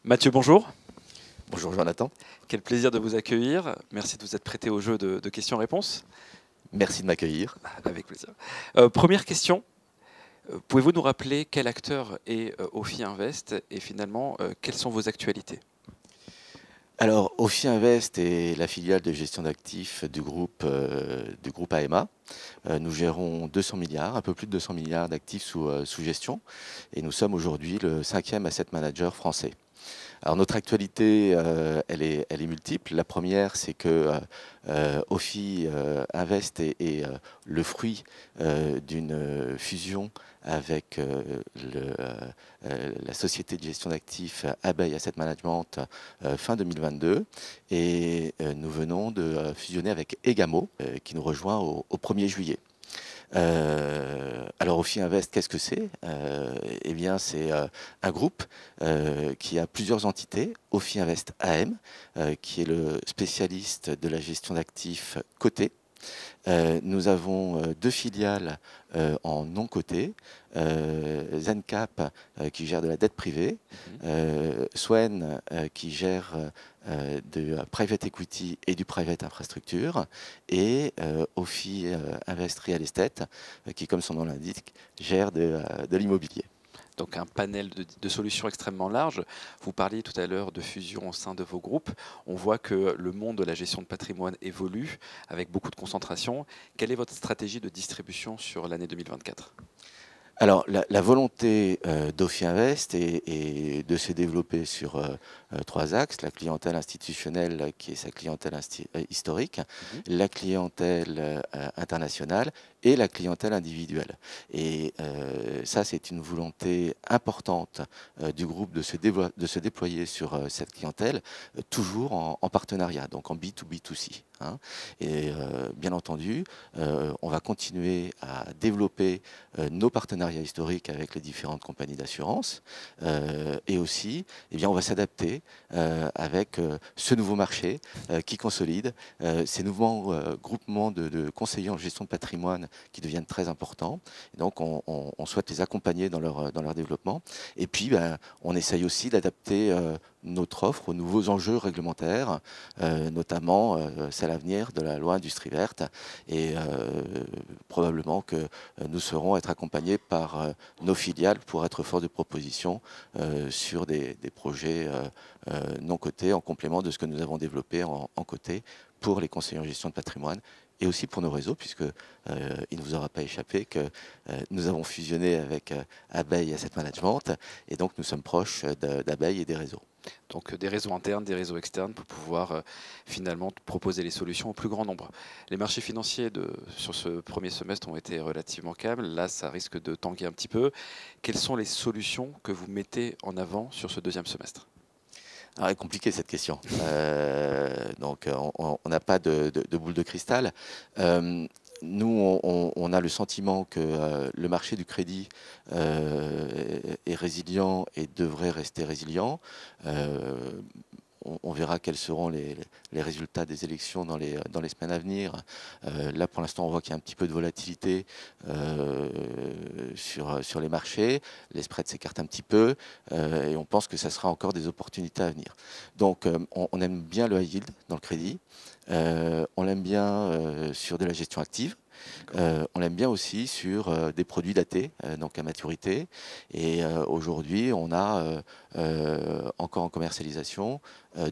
Mathieu, bonjour. Bonjour Jonathan, Quel plaisir de vous accueillir. Merci de vous être prêté au jeu de questions-réponses. merci de m'accueillir. Avec plaisir. Première question. Pouvez-vous nous rappeler quel acteur est Ophi Invest et finalement, quelles sont vos actualités? Alors, Ophi Invest est la filiale de gestion d'actifs du groupe AMA. Nous gérons 200 milliards, un peu plus de 200 milliards d'actifs sous gestion et nous sommes aujourd'hui le 5e asset manager français. Alors notre actualité, elle est multiple. La première, c'est que Ophi Invest est le fruit d'une fusion avec la société de gestion d'actifs Abeille Asset Management fin 2022. Et nous venons de fusionner avec Egamo, qui nous rejoint au 1er juillet. Alors Ophi Invest, qu'est-ce que c'est? Eh bien, c'est un groupe qui a plusieurs entités. Ophi Invest AM, qui est le spécialiste de la gestion d'actifs cotés. Nous avons deux filiales en non coté, ZenCap qui gère de la dette privée, Swen qui gère de private equity et du private infrastructure, et Ophi Invest Real Estate qui, comme son nom l'indique, gère de l'immobilier. Donc un panel de solutions extrêmement large. Vous parliez tout à l'heure de fusion au sein de vos groupes. On voit que le monde de la gestion de patrimoine évolue avec beaucoup de concentration. Quelle est votre stratégie de distribution sur l'année 2024? Alors, la volonté d'Ophi Invest est de se développer sur trois axes: la clientèle institutionnelle, qui est sa clientèle historique, la clientèle internationale et la clientèle individuelle. Et ça, c'est une volonté importante du groupe de se déployer sur cette clientèle, toujours en partenariat, donc en B2B2C. Hein. Et bien entendu, on va continuer à développer nos partenariats historiques avec les différentes compagnies d'assurance, et aussi, eh bien, on va s'adapter avec ce nouveau marché qui consolide, ces nouveaux groupements de conseillers en gestion de patrimoine qui deviennent très importants. Et donc, on souhaite les accompagner dans leur développement. Et puis, ben, on essaye aussi d'adapter notre offre aux nouveaux enjeux réglementaires, notamment celle à venir de la loi Industrie verte. Et probablement que nous serons être accompagnés par nos filiales pour être force de proposition sur des projets non cotés, en complément de ce que nous avons développé en coté pour les conseillers en gestion de patrimoine et aussi pour nos réseaux, puisque il ne vous aura pas échappé que nous avons fusionné avec Abeille Asset Management, et donc nous sommes proches d'Abeille et des réseaux. Donc des réseaux internes, des réseaux externes pour pouvoir finalement proposer les solutions au plus grand nombre. Les marchés financiers sur ce premier semestre ont été relativement calmes. Là, ça risque de tanguer un petit peu. Quelles sont les solutions que vous mettez en avant sur ce deuxième semestre? Alors, c'est compliqué cette question. Donc, on n'a pas de boule de cristal. Nous, on a le sentiment que le marché du crédit est résilient et devrait rester résilient. On verra quels seront les résultats des élections dans les semaines à venir. Là, pour l'instant, on voit qu'il y a un petit peu de volatilité sur les marchés. Les spreads s'écartent un petit peu et on pense que ça sera encore des opportunités à venir. Donc, on aime bien le high yield dans le crédit. On l'aime bien sur de la gestion active. On l'aime bien aussi sur des produits datés, donc à maturité. Et aujourd'hui, on a encore en commercialisation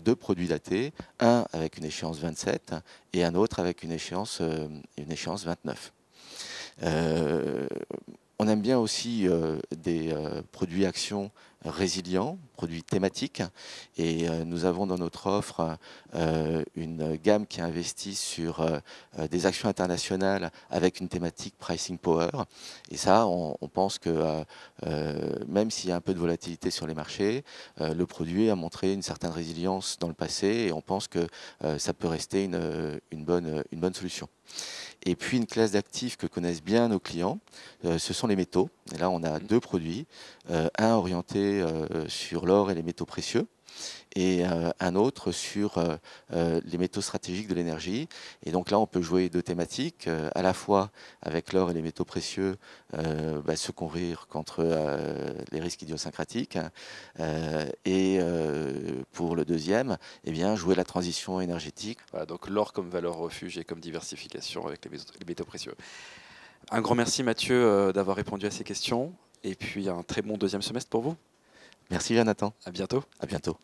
deux produits datés, un avec une échéance 27 et un autre avec une échéance 29. On aime bien aussi des produits actions résilients, produits thématiques, et nous avons dans notre offre une gamme qui investit sur des actions internationales avec une thématique pricing power. Et ça, on pense que même s'il y a un peu de volatilité sur les marchés, le produit a montré une certaine résilience dans le passé, et on pense que ça peut rester une bonne solution. Et puis une classe d'actifs que connaissent bien nos clients, ce sont les métaux. Et là, on a deux produits, un orienté sur l'or et les métaux précieux, et un autre sur les métaux stratégiques de l'énergie. Et donc là, on peut jouer deux thématiques, à la fois avec l'or et les métaux précieux, se couvrir contre les risques idiosyncratiques, et pour le deuxième, eh bien, jouer la transition énergétique. Voilà, donc l'or comme valeur refuge et comme diversification avec les métaux précieux. Un grand merci Mathieu d'avoir répondu à ces questions et puis un très bon deuxième semestre pour vous. Merci Jonathan. À bientôt. À bientôt.